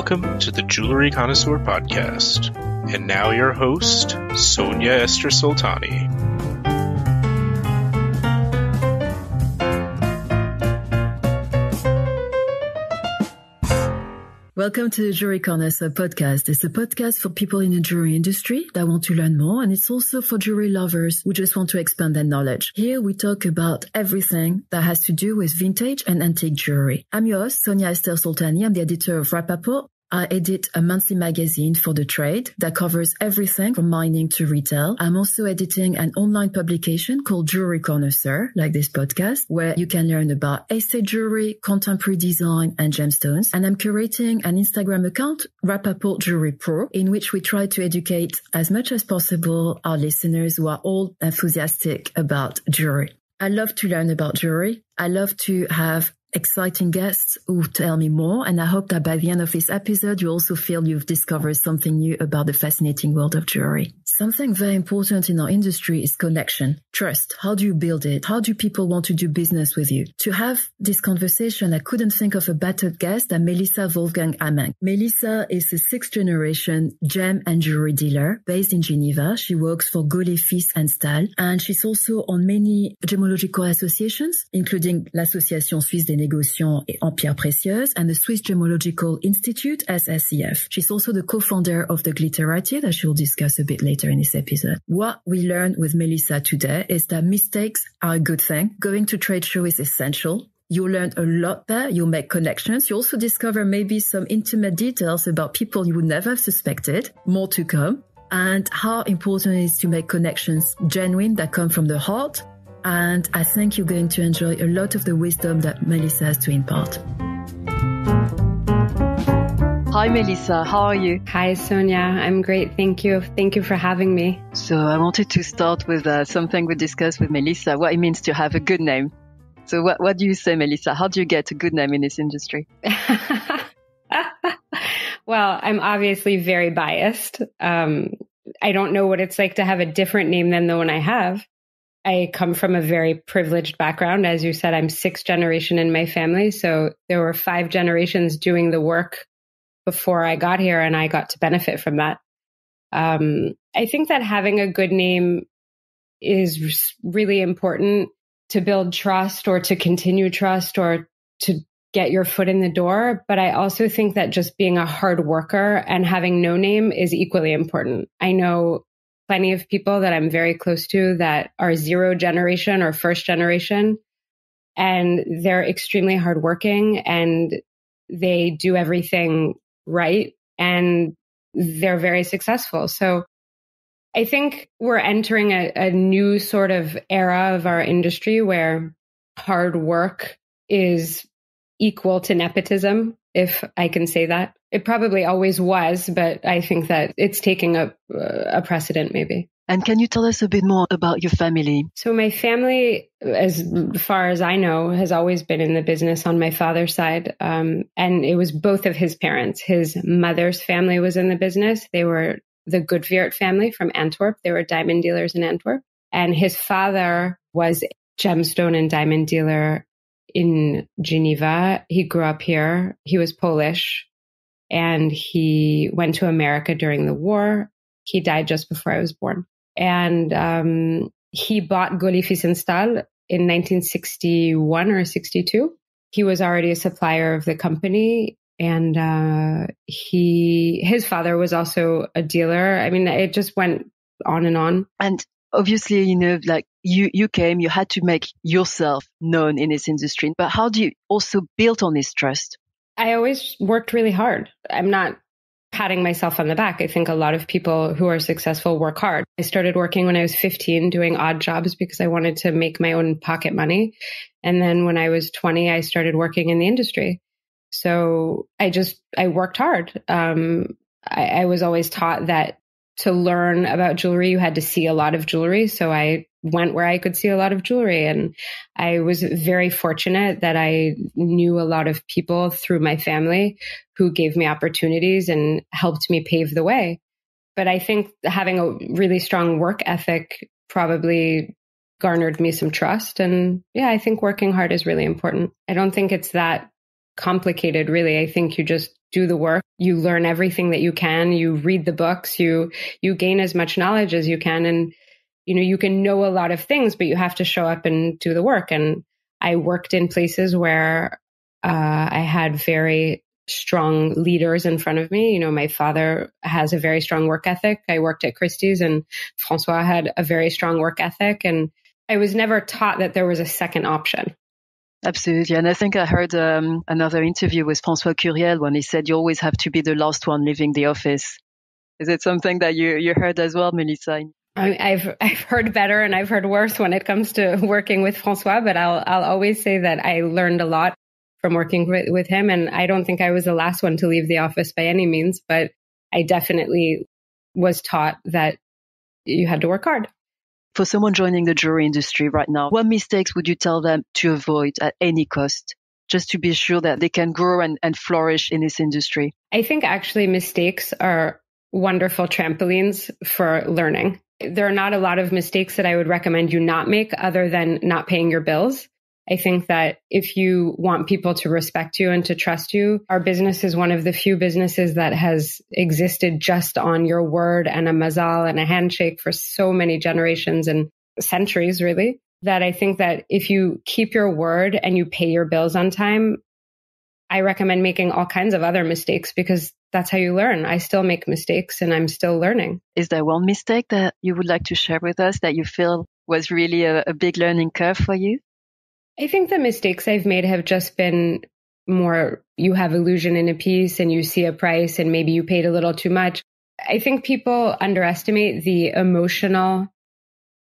Welcome to the Jewelry Connoisseur podcast. And now your host, Sonia Esther Soltani. Welcome to the Jewelry Connoisseur podcast. It's a podcast for people in the jewelry industry that want to learn more, and it's also for jewelry lovers who just want to expand their knowledge. Here we talk about everything that has to do with vintage and antique jewelry. I'm your host, Sonia Esther Soltani. I'm the editor of Rappaport. I edit a monthly magazine for the trade that covers everything from mining to retail. I'm also editing an online publication called Jewelry Connoisseur, like this podcast, where you can learn about estate jewelry, contemporary design, and gemstones. And I'm curating an Instagram account, Rappaport Jewelry Pro, in which we try to educate as much as possible our listeners who are all enthusiastic about jewelry. I love to learn about jewelry. I love to have exciting guests who tell me more, and I hope that by the end of this episode you also feel you've discovered something new about the fascinating world of jewelry. Something very important in our industry is connection, trust. How do you build it? How do people want to do business with you? To have this conversation, I couldn't think of a better guest than Melissa Wolfgang Amenc. Melissa is a sixth-generation gem and jewelry dealer based in Geneva. She works for Golay Fils Stahl, and she's also on many gemological associations, including l'Association Suisse des Négociants en Pierres Précieuses and the Swiss Gemological Institute, SSCF. She's also the co-founder of the Glitterati that she'll discuss a bit later in this episode. What we learned with Melissa today is that mistakes are a good thing. Going to trade show is essential. You'll learn a lot there. You'll make connections. You also discover maybe some intimate details about people you would never have suspected. More to come. And how important it is to make connections genuine that come from the heart. And I think you're going to enjoy a lot of the wisdom that Melissa has to impart. Hi, Melissa. How are you? Hi, Sonia. I'm great. Thank you. Thank you for having me. So I wanted to start with something we discussed with Melissa, what it means to have a good name. So what do you say, Melissa? How do you get a good name in this industry? Well, I'm obviously very biased. I don't know what it's like to have a different name than the one I have. I come from a very privileged background. As you said, I'm sixth generation in my family. So there were 5 generations doing the work before I got here, and I got to benefit from that. I think that having a good name is really important to build trust or to continue trust or to get your foot in the door. But I also think that just being a hard worker and having no name is equally important. I know plenty of people that I'm very close to that are 0 generation or first generation, and they're extremely hardworking and they do everything right and they're very successful. So I think we're entering a new sort of era of our industry where hard work is equal to nepotism, if I can say that. It probably always was, but I think that it's taking a precedent maybe. And can you tell us a bit more about your family? So my family, as far as I know, has always been in the business on my father's side. And it was both of his parents. His mother's family was in the business. They were the Goodweert family from Antwerp. They were diamond dealers in Antwerp. And his father was a gemstone and diamond dealer in Geneva. He grew up here. He was Polish and he went to America during the war. He died just before I was born. And he bought Golay Fils Stahl in 1961 or 62. He was already a supplier of the company. And his father was also a dealer. I mean, it just went on and on. And obviously, you know, like you came, you had to make yourself known in this industry. But how do you also build on this trust? I always worked really hard. I'm not patting myself on the back. I think a lot of people who are successful work hard. I started working when I was 15, doing odd jobs because I wanted to make my own pocket money. And then when I was 20, I started working in the industry. So I worked hard. I was always taught that to learn about jewelry, you had to see a lot of jewelry. So I went where I could see a lot of jewelry. And I was very fortunate that I knew a lot of people through my family who gave me opportunities and helped me pave the way. But I think having a really strong work ethic probably garnered me some trust. And yeah, I think working hard is really important. I don't think it's that complicated, really. I think you just do the work. You learn everything that you can. You read the books. You gain as much knowledge as you can. And, you can know a lot of things, but you have to show up and do the work. And I worked in places where I had very strong leaders in front of me. My father has a very strong work ethic. I worked at Christie's and Francois had a very strong work ethic. And I was never taught that there was a second option. Absolutely. And I think I heard another interview with François Curiel when he said you always have to be the last one leaving the office. Is it something that you heard as well, Melissa? I've heard better and I've heard worse when it comes to working with Francois, but I'll always say that I learned a lot from working with him. And I don't think I was the last one to leave the office by any means, but I definitely was taught that you had to work hard. For someone joining the jewelry industry right now, what mistakes would you tell them to avoid at any cost, just to be sure that they can grow and flourish in this industry? I think actually mistakes are wonderful trampolines for learning. There are not a lot of mistakes that I would recommend you not make other than not paying your bills. I think that if you want people to respect you and to trust you, our business is one of the few businesses that has existed just on your word and a mazal and a handshake for so many generations and centuries, really, that I think that if you keep your word and you pay your bills on time, I recommend making all kinds of other mistakes because that's how you learn. I still make mistakes and I'm still learning. Is there one mistake that you would like to share with us that you feel was really a big learning curve for you? I think the mistakes I've made have just been more, you have illusion in a piece and you see a price and maybe you paid a little too much. I think people underestimate the emotional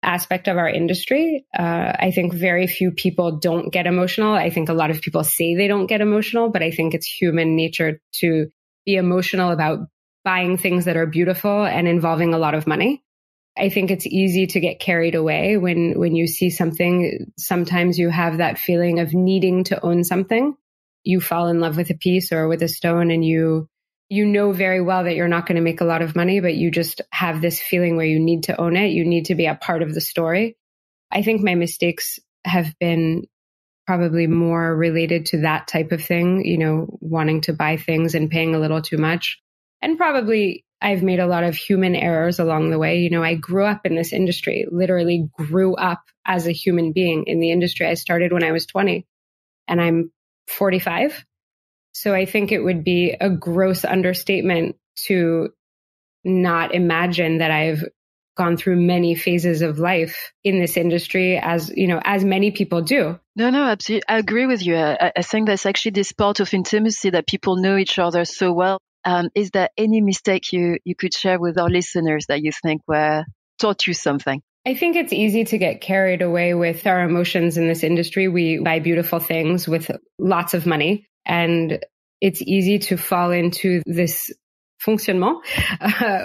aspect of our industry. I think very few people don't get emotional. I think a lot of people say they don't get emotional, but I think it's human nature to be emotional about buying things that are beautiful and involving a lot of money. I think it's easy to get carried away when you see something. Sometimes you have that feeling of needing to own something. You fall in love with a piece or with a stone and you know very well that you're not going to make a lot of money, but you just have this feeling where you need to own it. You need to be a part of the story. I think my mistakes have been probably more related to that type of thing, wanting to buy things and paying a little too much. And probably I've made a lot of human errors along the way. I grew up in this industry, literally grew up as a human being in the industry. I started when I was 20 and I'm 45. So I think it would be a gross understatement to not imagine that I've gone through many phases of life in this industry as many people do. No, absolutely. I agree with you. I think that's actually this part of intimacy that people know each other so well. Is there any mistake you could share with our listeners that you think taught you something? I think it's easy to get carried away with our emotions in this industry. We buy beautiful things with lots of money, and it's easy to fall into this fonctionnement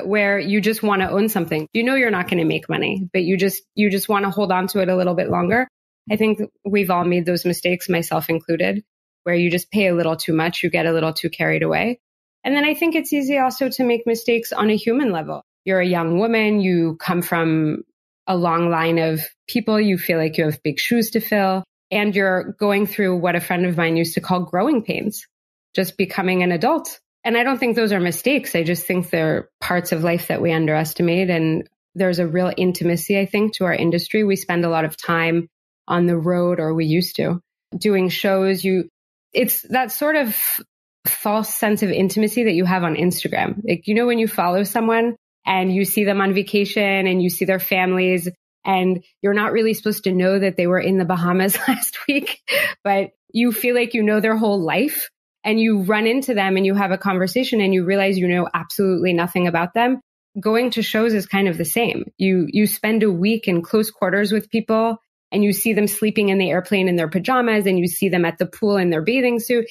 where you just want to own something. You're not going to make money, but you just want to hold on to it a little bit longer. I think we've all made those mistakes, myself included, where you just pay a little too much, you get a little too carried away. And then I think it's easy also to make mistakes on a human level. You're a young woman, you come from a long line of people, you feel like you have big shoes to fill, and you're going through what a friend of mine used to call growing pains, just becoming an adult. And I don't think those are mistakes. I just think they're parts of life that we underestimate. And there's a real intimacy, I think, to our industry. We spend a lot of time on the road, or we used to, doing shows. It's that sort of false sense of intimacy that you have on Instagram. Like, when you follow someone and you see them on vacation and you see their families and you're not really supposed to know that they were in the Bahamas last week, but you feel like you know their whole life and you run into them and you have a conversation and you realize you know absolutely nothing about them. Going to shows is kind of the same. You spend a week in close quarters with people and you see them sleeping in the airplane in their pajamas and you see them at the pool in their bathing suit.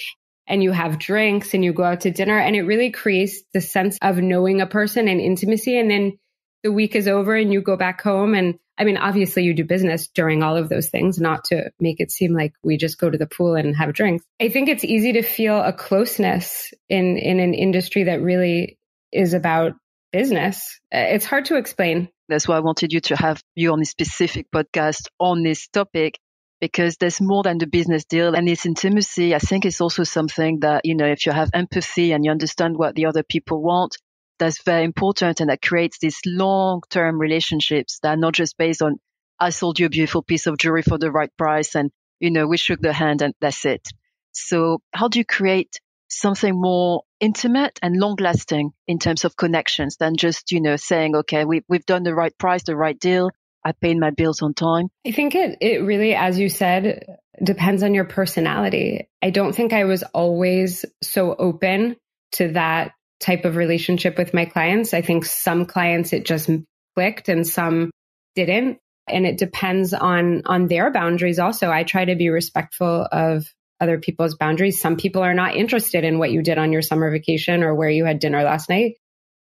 And you have drinks and you go out to dinner, and it really creates the sense of knowing a person and intimacy. And then the week is over and you go back home. And I mean, obviously you do business during all of those things, not to make it seem like we just go to the pool and have drinks. I think it's easy to feel a closeness in an industry that really is about business. It's hard to explain. That's why I wanted you to have you on a specific podcast on this topic. because there's more than the business deal. And this intimacy, I think, is also something that, if you have empathy and you understand what the other people want, that's very important. And that creates these long-term relationships that are not just based on, I sold you a beautiful piece of jewelry for the right price and, we shook the hand and that's it. So how do you create something more intimate and long-lasting in terms of connections than just, saying, okay, we've done the right price, the right deal. I paid my bills on time. I think it really, as you said, depends on your personality. I don't think I was always so open to that type of relationship with my clients. I think some clients it just clicked and some didn't. And it depends on their boundaries also. I try to be respectful of other people's boundaries. Some people are not interested in what you did on your summer vacation or where you had dinner last night.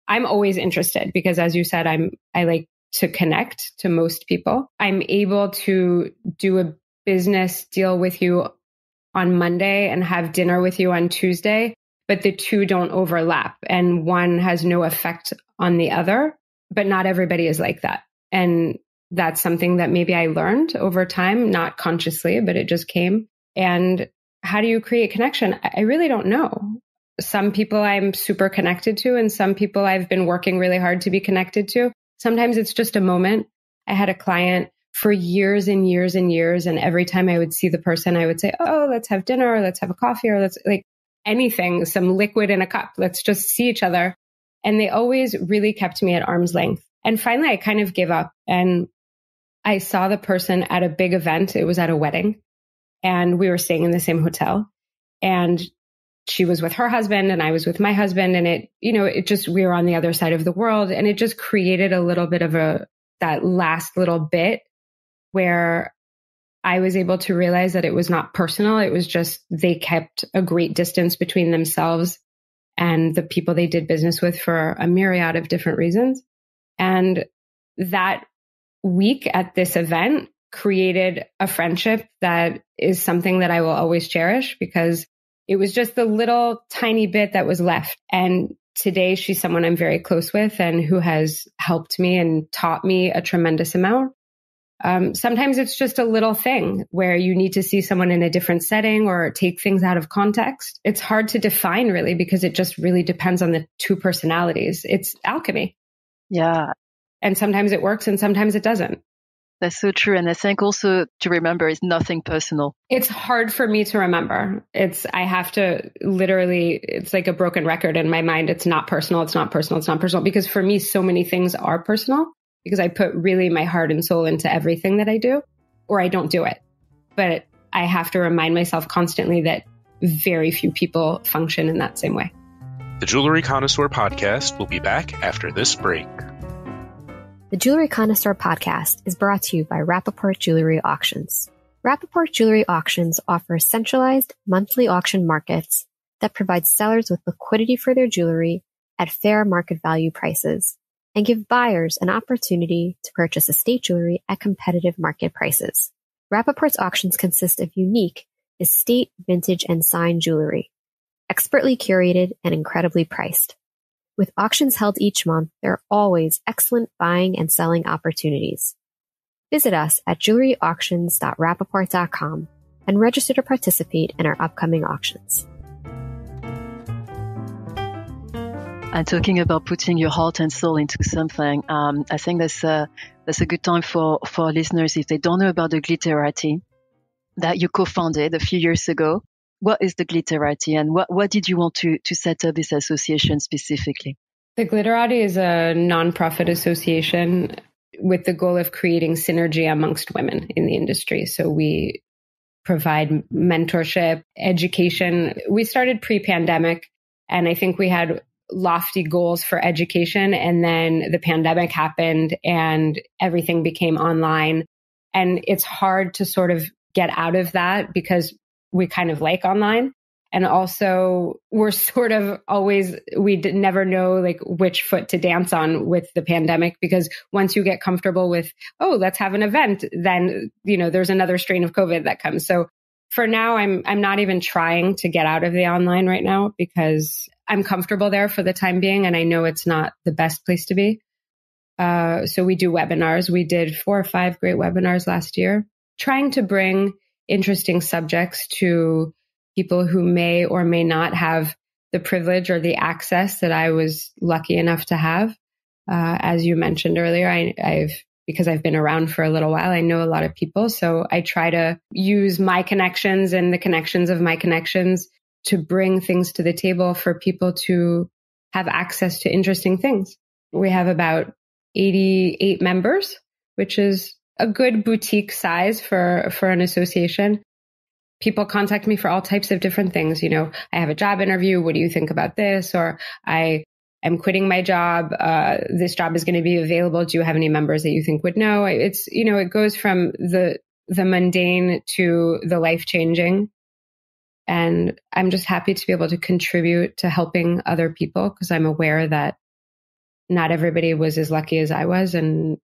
I'm always interested because, as you said, I like to connect to most people. I'm able to do a business deal with you on Monday and have dinner with you on Tuesday, but the two don't overlap and one has no effect on the other, but not everybody is like that. And that's something that maybe I learned over time, not consciously, but it just came. And how do you create connection? I really don't know. Some people I'm super connected to and some people I've been working really hard to be connected to. Sometimes it's just a moment. I had a client for years and years and years. And every time I would see the person, I would say, oh, let's have dinner, or let's have a coffee, or let's like anything, some liquid in a cup. Let's just see each other. And they always really kept me at arm's length. And finally, I kind of gave up and I saw the person at a big event. It was at a wedding and we were staying in the same hotel and she was with her husband and I was with my husband. And it just, we were on the other side of the world and it just created a little bit of that last little bit where I was able to realize that it was not personal. It was just, they kept a great distance between themselves and the people they did business with for a myriad of different reasons. And that week at this event created a friendship that is something that I will always cherish because it was just the little tiny bit that was left. And today she's someone I'm very close with and who has helped me and taught me a tremendous amount. Sometimes it's just a little thing where you need to see someone in a different setting or take things out of context. It's hard to define really because it just really depends on the two personalities. It's alchemy. Yeah. And sometimes it works and sometimes it doesn't. That's so true. And I think also to remember is nothing personal. It's hard for me to remember. I have to literally, it's like a broken record in my mind. It's not personal. It's not personal. It's not personal. Because for me, so many things are personal because I put really my heart and soul into everything that I do, or I don't do it. But I have to remind myself constantly that very few people function in that same way. The Jewelry Connoisseur podcast will be back after this break. The Jewelry Connoisseur podcast is brought to you by Rappaport Jewelry Auctions. Rappaport Jewelry Auctions offers centralized monthly auction markets that provide sellers with liquidity for their jewelry at fair market value prices and give buyers an opportunity to purchase estate jewelry at competitive market prices. Rappaport's auctions consist of unique estate, vintage, and signed jewelry, expertly curated and incredibly priced. With auctions held each month, there are always excellent buying and selling opportunities. Visit us at jewelryauctions.rappaport.com and register to participate in our upcoming auctions. And talking about putting your heart and soul into something, I think that's a good time for our listeners if they don't know about the Glitterati that you co-founded a few years ago. What is the Glitterati and what did you want to set up this association specifically? The Glitterati is a nonprofit association with the goal of creating synergy amongst women in the industry. So we provide mentorship, education. We started pre-pandemic, and I think we had lofty goals for education. And then the pandemic happened and everything became online. And it's hard to sort of get out of that because we kind of like online. And also we're sort of always, never know like which foot to dance on with the pandemic, because once you get comfortable with, oh, let's have an event, then, there's another strain of COVID that comes. So for now, I'm not even trying to get out of the online right now because I'm comfortable there for the time being. And I know it's not the best place to be. So we do webinars. We did 4 or 5 great webinars last year, trying to bring interesting subjects to people who may or may not have the privilege or the access that I was lucky enough to have. As you mentioned earlier, because I've been around for a little while, I know a lot of people. So I try to use my connections and the connections of my connections to bring things to the table for people to have access to interesting things. We have about 88 members, which is a good boutique size for an association. People contact me for all types of different things. I have a job interview. What do you think about this? Or I'm quitting my job. This job is going to be available. Do you have any members that you think would know? It's, it goes from the mundane to the life-changing. And I'm just happy to be able to contribute to helping other people because I'm aware that not everybody was as lucky as I was. And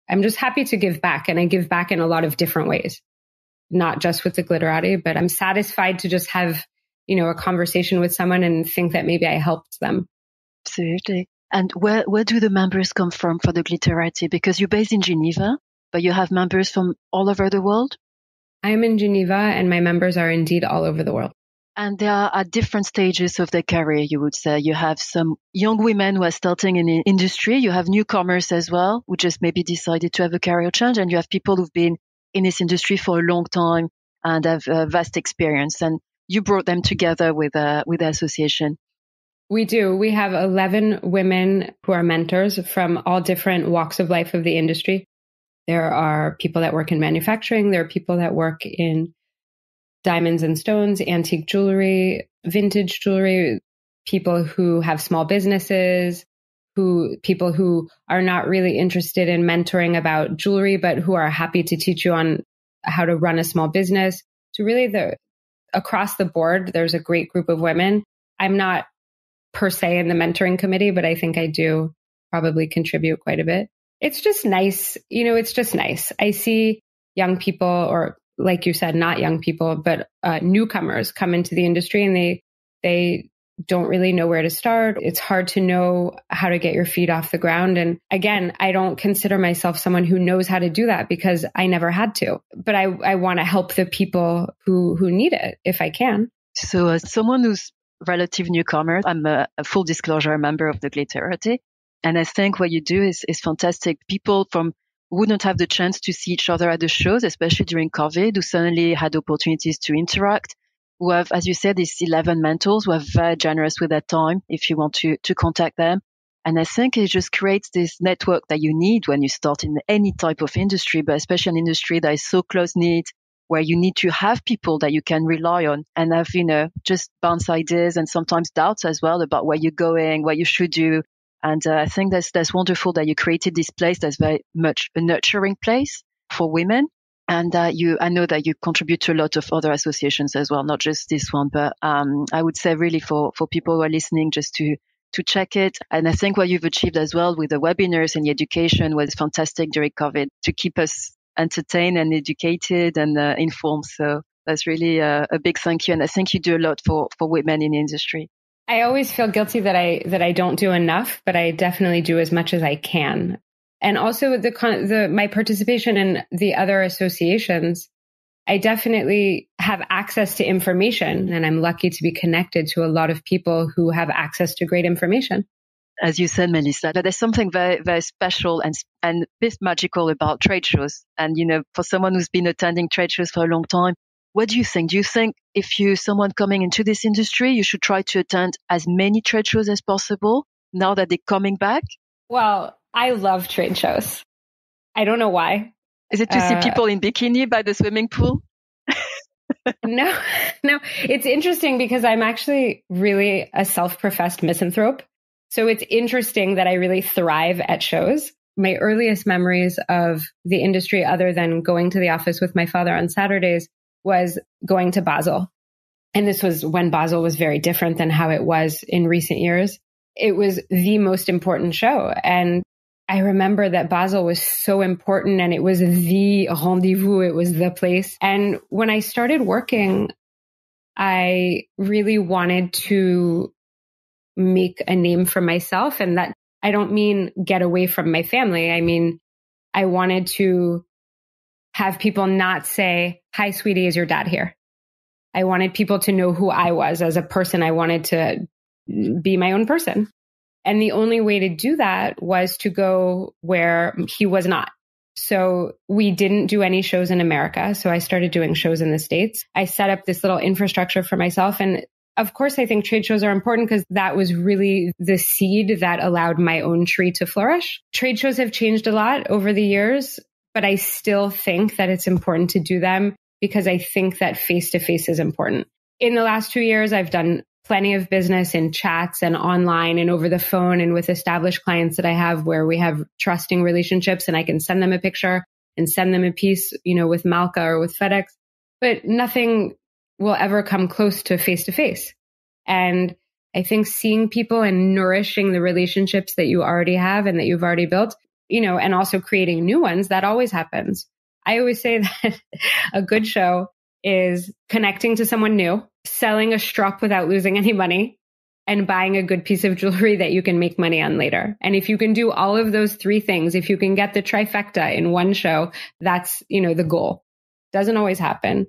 I'm just happy to give back. And I give back in a lot of different ways, not just with the Glitterati, but I'm satisfied to just have, a conversation with someone and think that maybe I helped them. Absolutely. And where do the members come from for the Glitterati? Because you're based in Geneva, but you have members from all over the world? I'm in Geneva and my members are indeed all over the world. And they are at different stages of their career, you would say. You have some young women who are starting in the industry. You have newcomers as well, who just maybe decided to have a career change. And you have people who've been in this industry for a long time and have vast experience. And you brought them together with the association. We do. We have 11 women who are mentors from all different walks of life of the industry. There are people that work in manufacturing. There are people that work in diamonds and stones, antique jewelry, vintage jewelry, people who have small businesses, people who are not really interested in mentoring about jewelry, but who are happy to teach you on how to run a small business. So really across the board, there's a great group of women. I'm not per se in the mentoring committee, but I think I do probably contribute quite a bit. It's just nice. It's just nice. I see young people, or like you said, not young people, but newcomers come into the industry and they don't really know where to start. It's hard to know how to get your feet off the ground. And again, I don't consider myself someone who knows how to do that because I never had to. But I want to help the people who need it if I can. So as someone who's relative newcomer, I'm a full disclosure member of the Glitterati. And I think what you do is fantastic. People wouldn't have the chance to see each other at the shows, especially during COVID, who suddenly had opportunities to interact, who have, as you said, these 11 mentors who are very generous with their time if you want to contact them. And I think it just creates this network that you need when you start in any type of industry, but especially an industry that is so close-knit, where you need to have people that you can rely on and have, just bounce ideas and sometimes doubts as well about where you're going, what you should do. And I think that's wonderful that you created this place that's very much a nurturing place for women. And I know that you contribute to a lot of other associations as well, not just this one. But I would say really for people who are listening, just to check it. And I think what you've achieved as well with the webinars and the education was fantastic during COVID to keep us entertained and educated and informed. So that's really a big thank you. And I think you do a lot for women in the industry. I always feel guilty that I don't do enough, but I definitely do as much as I can. And also my participation in the other associations, I definitely have access to information, and I'm lucky to be connected to a lot of people who have access to great information. As you said, Melissa, there's something very, very special and a bit magical about trade shows. And, for someone who's been attending trade shows for a long time, what do you think? Do you think if you're someone coming into this industry, you should try to attend as many trade shows as possible now that they're coming back? Well, I love trade shows. I don't know why. Is it to see people in bikini by the swimming pool? No. It's interesting because I'm actually really a self-professed misanthrope. So it's interesting that I really thrive at shows. My earliest memories of the industry, other than going to the office with my father on Saturdays, was going to Basel. And this was when Basel was very different than how it was in recent years. It was the most important show. And I remember that Basel was so important and it was the rendezvous. It was the place. And when I started working, I really wanted to make a name for myself. And that I don't mean get away from my family. I mean, I wanted to have people not say, "Hi, sweetie, is your dad here?" I wanted people to know who I was as a person. I wanted to be my own person. And the only way to do that was to go where he was not. So we didn't do any shows in America. So I started doing shows in the States. I set up this little infrastructure for myself. And of course, I think trade shows are important because that was really the seed that allowed my own tree to flourish. Trade shows have changed a lot over the years, but I still think that it's important to do them because I think that face-to-face is important. In the last 2 years, I've done plenty of business in chats and online and over the phone and with established clients that I have where we have trusting relationships and I can send them a picture and send them a piece, with Malka or with FedEx, but nothing will ever come close to face. And I think seeing people and nourishing the relationships that you already have and that you've already built, and also creating new ones, that always happens. I always say that a good show is connecting to someone new, selling a strop without losing any money, and buying a good piece of jewelry that you can make money on later. And if you can do all of those three things, if you can get the trifecta in one show, that's, the goal. Doesn't always happen.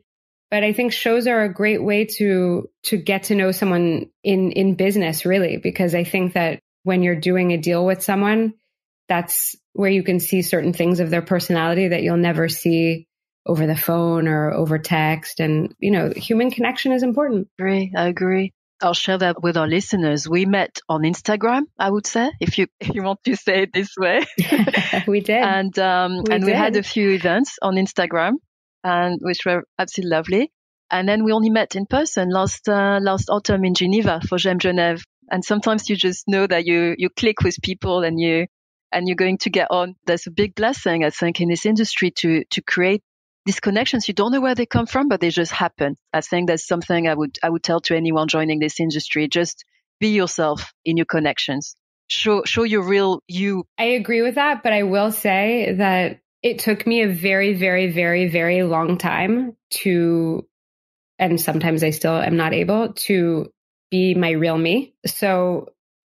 But I think shows are a great way to get to know someone in business, really, because I think that when you're doing a deal with someone, that's where you can see certain things of their personality that you'll never see over the phone or over text. And, human connection is important. I agree. I'll share that with our listeners. We met on Instagram, I would say, if you want to say it this way. We did. And we had a few events on Instagram, and which were absolutely lovely. And then we only met in person last autumn in Geneva for Geneva. And sometimes you just know that you click with people and you're going to get on. There's a big blessing, I think, in this industry to create these connections. You don't know where they come from, but they just happen. I think that's something I would tell to anyone joining this industry. Just be yourself in your connections. Show your real you. I agree with that, but I will say that it took me a very, very, very, very long time and sometimes I still am not able to be my real me. So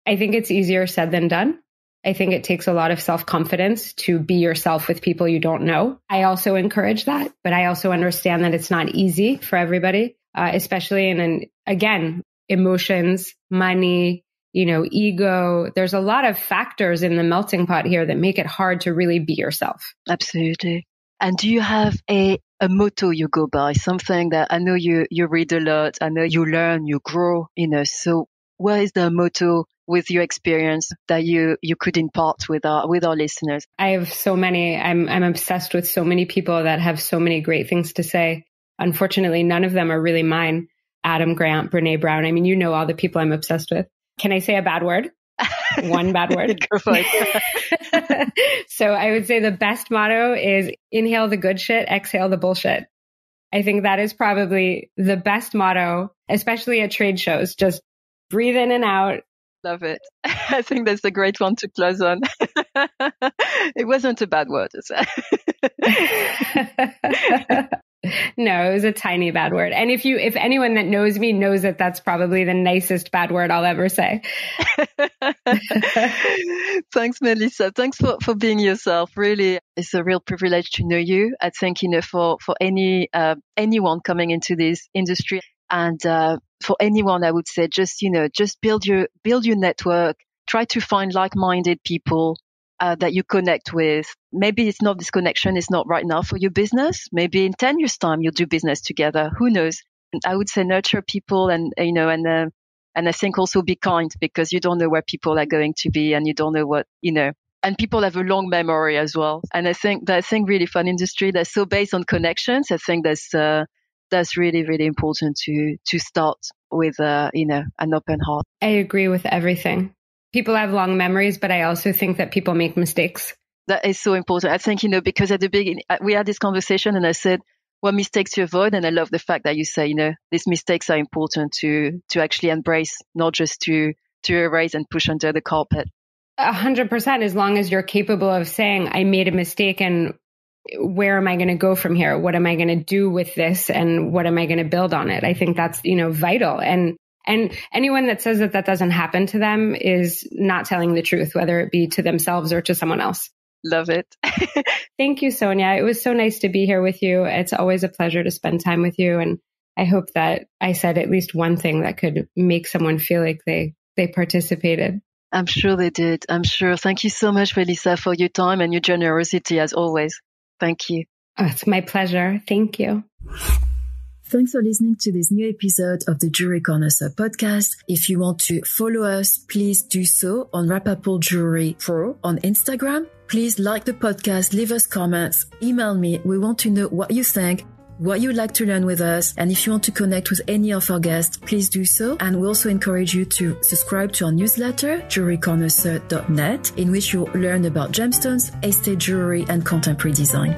I think it's easier said than done. I think it takes a lot of self-confidence to be yourself with people you don't know. I also encourage that, but I also understand that it's not easy for everybody, especially again, emotions, money, ego. There's a lot of factors in the melting pot here that make it hard to really be yourself. Absolutely. And do you have a motto you go by? Something that I know you read a lot. I know you learn, you grow, so what is the motto with your experience that you could impart with our listeners? I have so many. I'm obsessed with so many people that have so many great things to say. Unfortunately, none of them are really mine. Adam Grant, Brene Brown. I mean, all the people I'm obsessed with. Can I say a bad word? One bad word. Go for it. So I would say the best motto is inhale the good shit, exhale the bullshit. I think that is probably the best motto, especially at trade shows. Just breathe in and out. Love it. I think that's a great one to close on. It wasn't a bad word. No, it was a tiny bad word. And if anyone that knows me knows that that's probably the nicest bad word I'll ever say. Thanks, Melissa. Thanks for being yourself. Really, it's a real privilege to know you. I think, for anyone coming into this industry and, for anyone, I would say just build your network, try to find like-minded people, that you connect with. Maybe this connection is not right now for your business. Maybe in 10 years time, you'll do business together. Who knows? And I would say nurture people and I think also be kind because you don't know where people are going to be and you don't know what, and people have a long memory as well. And I think really fun industry that's so based on connections. I think that's really, really important to start with, an open heart. I agree with everything. People have long memories, but I also think that people make mistakes. That is so important. I think, because at the beginning, we had this conversation and I said, what mistakes to avoid? And I love the fact that you say, these mistakes are important to actually embrace, not just to erase and push under the carpet. 100%, as long as you're capable of saying, I made a mistake and where am I going to go from here? What am I going to do with this? And what am I going to build on it? I think that's, vital. And anyone that says that doesn't happen to them is not telling the truth, whether it be to themselves or to someone else. Love it. Thank you, Sonia. It was so nice to be here with you. It's always a pleasure to spend time with you. And I hope that I said at least one thing that could make someone feel like they participated. I'm sure they did. I'm sure. Thank you so much, Melissa, for your time and your generosity as always. Thank you. Oh, it's my pleasure. Thank you. Thanks for listening to this new episode of the Jewelry Connoisseur podcast. If you want to follow us, please do so on Rappaport Jewelry Pro on Instagram. Please like the podcast, leave us comments, email me. We want to know what you think, what you'd like to learn with us. And if you want to connect with any of our guests, please do so. And we also encourage you to subscribe to our newsletter, jewelryconnoisseur.net, in which you'll learn about gemstones, estate jewelry, and contemporary design.